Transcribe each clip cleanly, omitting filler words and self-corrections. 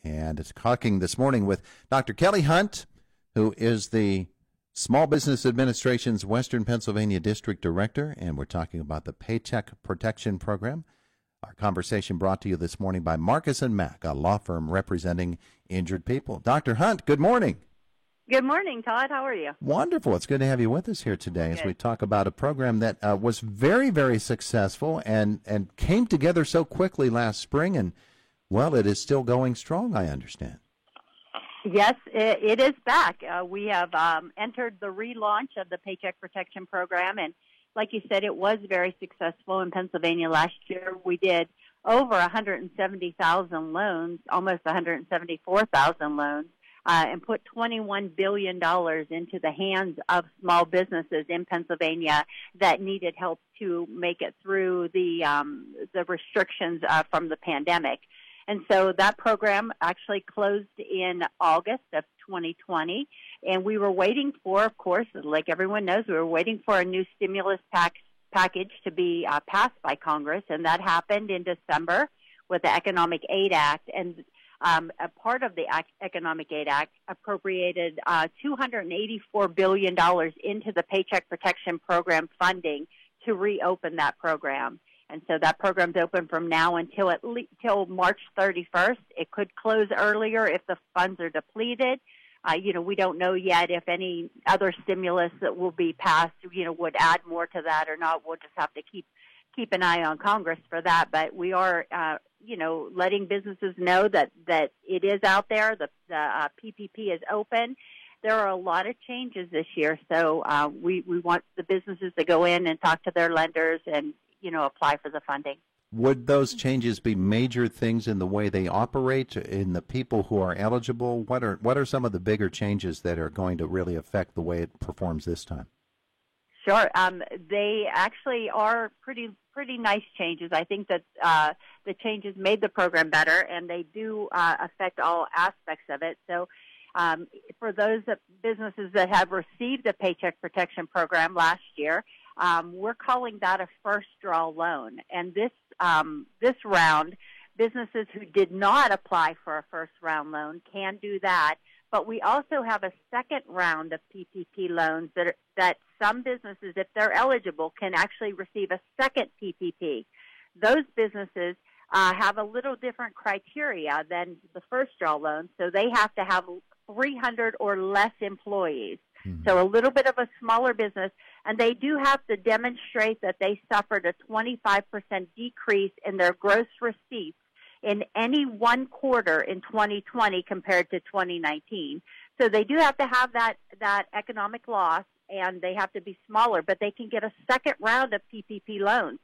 And it's talking this morning with Dr. Kelly Hunt, who is the Small Business Administration's Western Pennsylvania District Director, and we're talking about the Paycheck Protection Program. Our conversation brought to you this morning by Marcus & Mack, a law firm representing injured people. Dr. Hunt, good morning. Good morning, Todd. How are you? Wonderful. It's good to have you with us here today as we talk about a program that was very, very successful and came together so quickly last spring, and, well, it is still going strong, I understand. Yes, it is back. We have entered the relaunch of the Paycheck Protection Program, and like you said, it was very successful in Pennsylvania last year. We did over 170,000 loans, almost 174,000 loans, and put $21 billion into the hands of small businesses in Pennsylvania that needed help to make it through the restrictions from the pandemic. And so that program actually closed in August of 2020, and we were waiting for, of course, like everyone knows, we were waiting for a new stimulus package to be passed by Congress, and that happened in December with the Economic Aid Act. And a part of the Economic Aid Act appropriated $284 billion into the Paycheck Protection Program funding to reopen that program. And so that program's open from now until till March 31st. It could close earlier if the funds are depleted. We don't know yet if any other stimulus that will be passed, would add more to that or not. We'll just have to keep an eye on Congress for that. But we are, letting businesses know that it is out there. The PPP is open. There are a lot of changes this year, so we want the businesses to go in and talk to their lenders and apply for the funding. Would those changes be major things in the way they operate, in the people who are eligible? What are some of the bigger changes that are going to really affect the way it performs this time? Sure. They actually are pretty nice changes. I think that the changes made the program better, and they do affect all aspects of it. So for those businesses that have received the Paycheck Protection Program last year, we're calling that a first draw loan. And this round, businesses who did not apply for a first round loan can do that. But we also have a second round of PPP loans that some businesses, if they're eligible, can actually receive a second PPP. Those businesses have a little different criteria than the first draw loan, so they have to have 300 or less employees. So a little bit of a smaller business, and they do have to demonstrate that they suffered a 25% decrease in their gross receipts in any one quarter in 2020 compared to 2019. So they do have to have that economic loss, and they have to be smaller, but they can get a second round of PPP loans.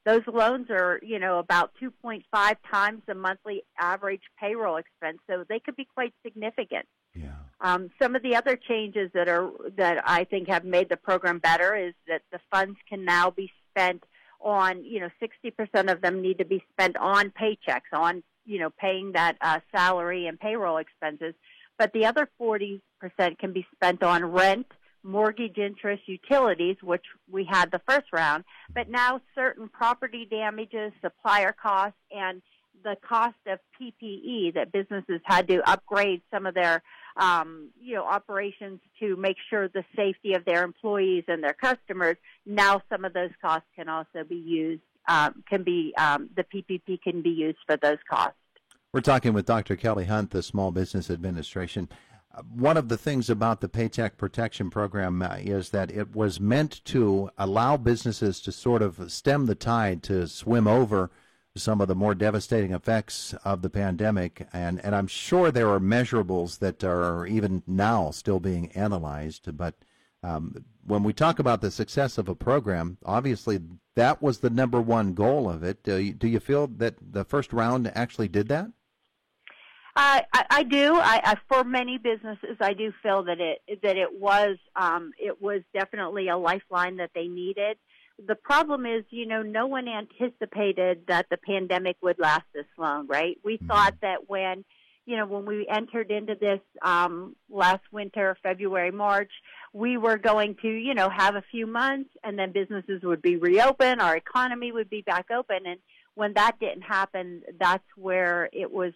Those loans are, about 2.5 times the monthly average payroll expense, so they could be quite significant. Yeah. Some of the other changes that I think have made the program better is that the funds can now be spent on, 60% of them need to be spent on paychecks, on, paying that salary and payroll expenses. But the other 40% can be spent on rent, mortgage interest, utilities, which we had the first round, but now certain property damages, supplier costs, and the cost of PPE that businesses had to upgrade some of their, operations to make sure the safety of their employees and their customers. Now some of those costs can also be used, the PPP can be used for those costs. We're talking with Dr. Kelly Hunt, the Small Business Administration. One of the things about the Paycheck Protection Program is that it was meant to allow businesses to sort of stem the tide, to swim over some of the more devastating effects of the pandemic. And I'm sure there are measurables that are even now still being analyzed. But when we talk about the success of a program, obviously that was the number one goal of it. Do you feel that the first round actually did that? I do. For many businesses, I do feel that it was definitely a lifeline that they needed. The problem is, no one anticipated that the pandemic would last this long, right? We thought that when we entered into this last winter, February, March, we were going to, have a few months, and then businesses would be reopened, our economy would be back open, and when that didn't happen, that's where it was,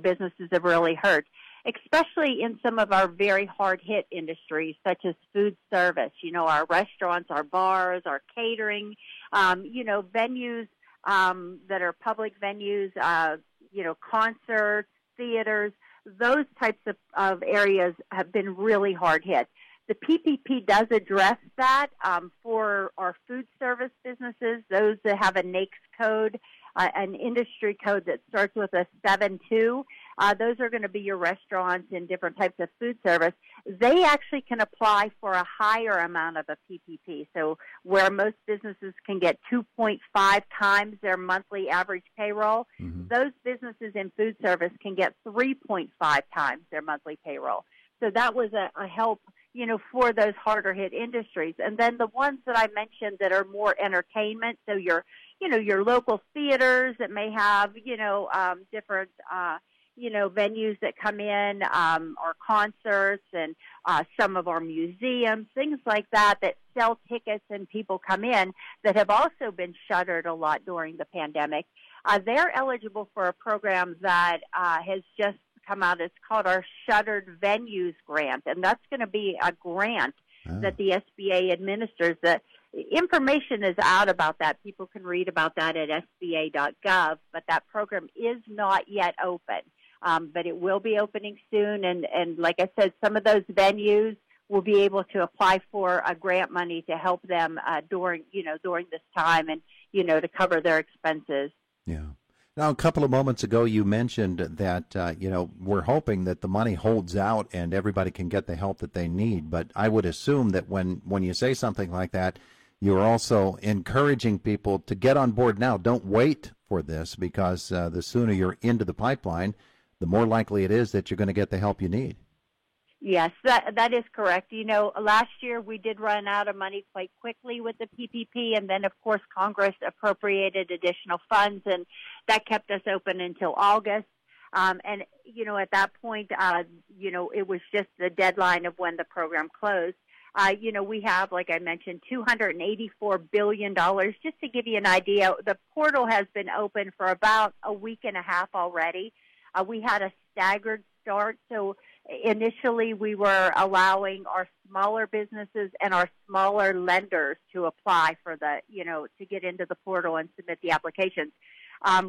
businesses have really hurt, especially in some of our very hard-hit industries, such as food service, our restaurants, our bars, our catering, venues that are public venues, concerts, theaters, those types of areas have been really hard hit. The PPP does address that for our food service businesses, those that have a NAICS code, an industry code that starts with a 7-2. Those are going to be your restaurants and different types of food service. They actually can apply for a higher amount of a PPP. So where most businesses can get 2.5 times their monthly average payroll, those businesses in food service can get 3.5 times their monthly payroll. So that was a help, for those harder hit industries. And then the ones that I mentioned that are more entertainment, so your local theaters that may have, different, venues that come in, or concerts, and some of our museums, things like that sell tickets and people come in that have also been shuttered a lot during the pandemic. They're eligible for a program that has just come out. It's called our Shuttered Venues Grant, and that's going to be a grant that the SBA administers. The information is out about that. People can read about that at SBA.gov, but that program is not yet open. But it will be opening soon, and like I said, some of those venues will be able to apply for a grant money to help them during this time, and to cover their expenses. Yeah. Now, a couple of moments ago, you mentioned that we're hoping that the money holds out and everybody can get the help that they need. But I would assume that when you say something like that, you're also encouraging people to get on board now. Don't wait for this, because the sooner you're into the pipeline, the more likely it is that you're going to get the help you need. Yes, that is correct. Last year we did run out of money quite quickly with the PPP, and then, of course, Congress appropriated additional funds, and that kept us open until August. And, at that point, it was just the deadline of when the program closed. We have, like I mentioned, $284 billion. Just to give you an idea, the portal has been open for about a week and a half already. We had a staggered start, so initially we were allowing our smaller businesses and our smaller lenders to apply for to get into the portal and submit the applications.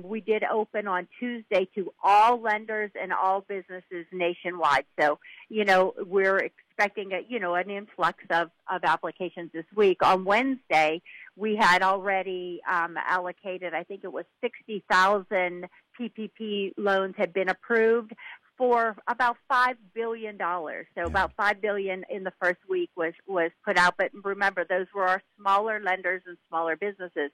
We did open on Tuesday to all lenders and all businesses nationwide. So, we're expecting an influx of applications this week. On Wednesday, we had already allocated, I think it was 60,000 PPP loans had been approved for about $5 billion. So about $5 billion in the first week was put out. But remember, those were our smaller lenders and smaller businesses.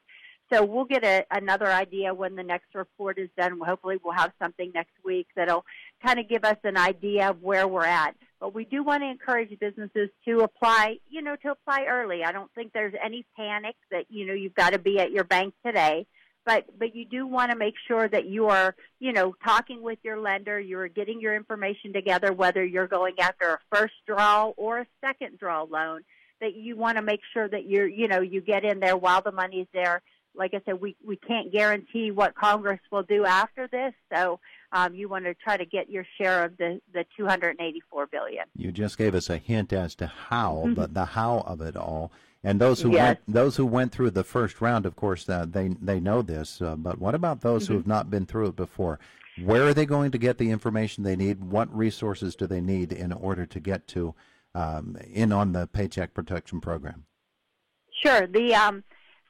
So we'll get another idea when the next report is done. Hopefully we'll have something next week that'll kind of give us an idea of where we're at. But we do want to encourage businesses to apply, to apply early. I don't think there's any panic that, you've got to be at your bank today. But you do want to make sure that you are, talking with your lender, you're getting your information together, whether you're going after a first draw or a second draw loan, that you want to make sure that you get in there while the money's there. Like I said, we can't guarantee what Congress will do after this, so you want to try to get your share of the $284 billion. You just gave us a hint as to how, but the how of it all. And those who went through the first round, of course, they know this. But what about those who have not been through it before? Where are they going to get the information they need? What resources do they need in order to get to in on the Paycheck Protection Program? Sure.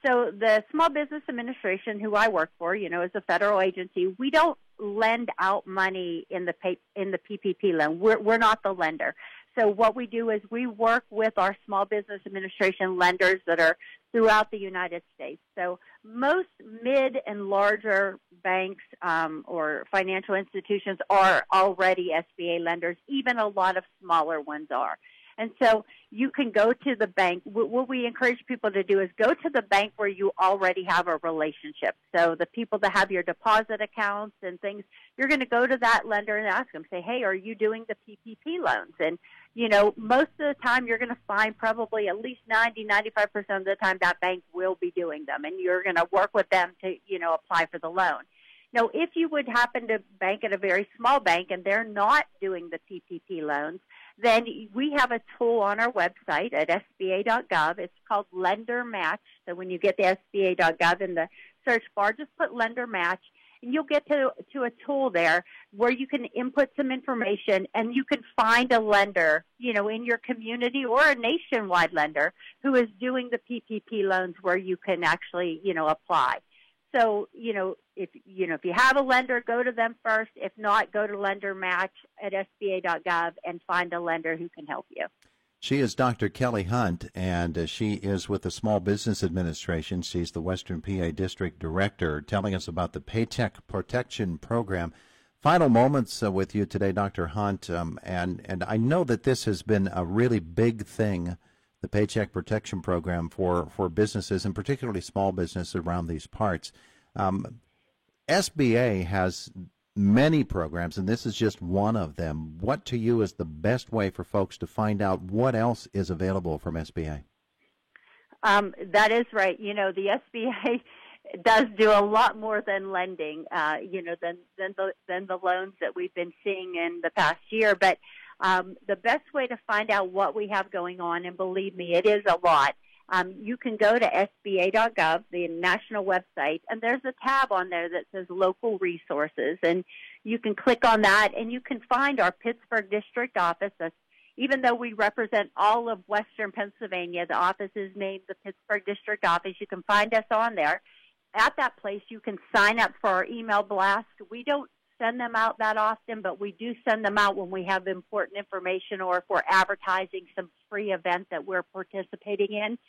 So the Small Business Administration, who I work for, is a federal agency. We don't lend out money in the PPP loan. We're not the lender. So what we do is we work with our Small Business Administration lenders that are throughout the United States. So most mid and larger banks or financial institutions are already SBA lenders. Even a lot of smaller ones are. And so you can go to the bank. What we encourage people to do is go to the bank where you already have a relationship. So the people that have your deposit accounts and things, you're going to go to that lender and ask them, say, hey, are you doing the PPP loans? And, most of the time you're going to find probably at least 95% of the time that bank will be doing them, and you're going to work with them to, apply for the loan. Now, if you would happen to bank at a very small bank and they're not doing the PPP loans, then we have a tool on our website at SBA.gov. It's called Lender Match. So when you get to SBA.gov in the search bar, just put Lender Match, and you'll get to a tool there where you can input some information and you can find a lender, in your community or a nationwide lender who is doing the PPP loans where you can actually, apply. So, if you have a lender, go to them first. If not, go to Lender Match at SBA.gov and find a lender who can help you. She is Dr. Kelly Hunt, and she is with the Small Business Administration. She's the Western PA District Director, telling us about the Paycheck Protection Program. Final moments with you today, Dr. Hunt, and I know that this has been a really big thing, the Paycheck Protection Program for businesses, and particularly small businesses around these parts. SBA has many programs, and this is just one of them. What to you is the best way for folks to find out what else is available from SBA? That is right. The SBA does do a lot more than lending, than the loans that we've been seeing in the past year. But the best way to find out what we have going on, and believe me, it is a lot, you can go to SBA.gov, the national website, and there's a tab on there that says Local Resources, and you can click on that, and you can find our Pittsburgh District office. Even though we represent all of Western Pennsylvania, the office is named the Pittsburgh District Office. You can find us on there. At that place, you can sign up for our email blast. We don't send them out that often, but we do send them out when we have important information or if we're advertising some free event that we're participating in.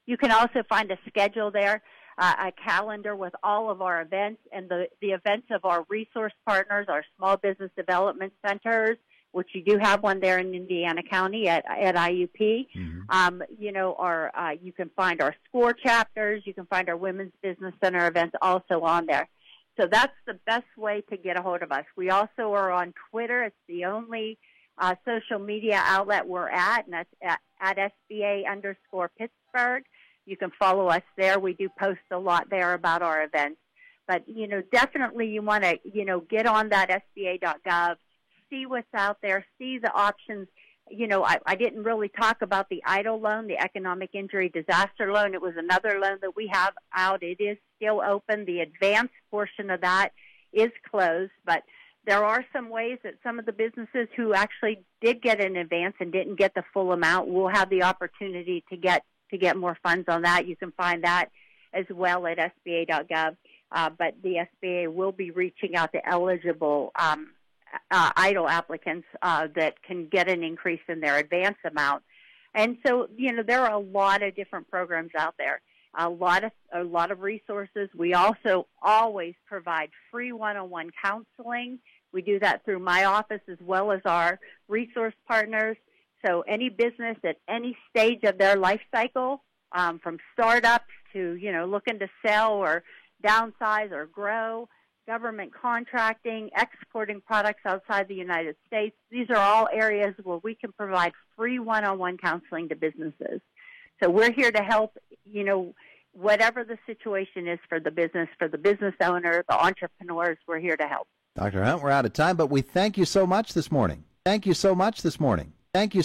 You can also find a schedule there, a calendar with all of our events and the events of our resource partners, our small business development centers, which you do have one there in Indiana County at IUP. Mm-hmm. You can find our SCORE chapters. You can find our Women's Business Center events also on there. So that's the best way to get a hold of us. We also are on Twitter. It's the only social media outlet we're at, and that's at SBA_Pittsburgh. You can follow us there. We do post a lot there about our events. But, definitely you want to, get on that SBA.gov, see what's out there, see the options. I didn't really talk about the EIDL loan, the Economic Injury Disaster Loan. It was another loan that we have out. It is still open. The advanced portion of that is closed, but there are some ways that some of the businesses who actually did get an advance and didn't get the full amount will have the opportunity to get more funds on that. You can find that as well at SBA.gov. But the SBA will be reaching out to eligible EIDL applicants that can get an increase in their advance amount. And so, there are a lot of different programs out there, a lot of resources. We also always provide free one-on-one counseling. We do that through my office as well as our resource partners. So any business at any stage of their life cycle, from startups to, looking to sell or downsize or grow, government contracting, exporting products outside the United States. These are all areas where we can provide free one-on-one counseling to businesses. So we're here to help, whatever the situation is for the business owner, the entrepreneurs, we're here to help. Dr. Hunt, we're out of time, but we thank you so much this morning. Thank you so much this morning. Thank you.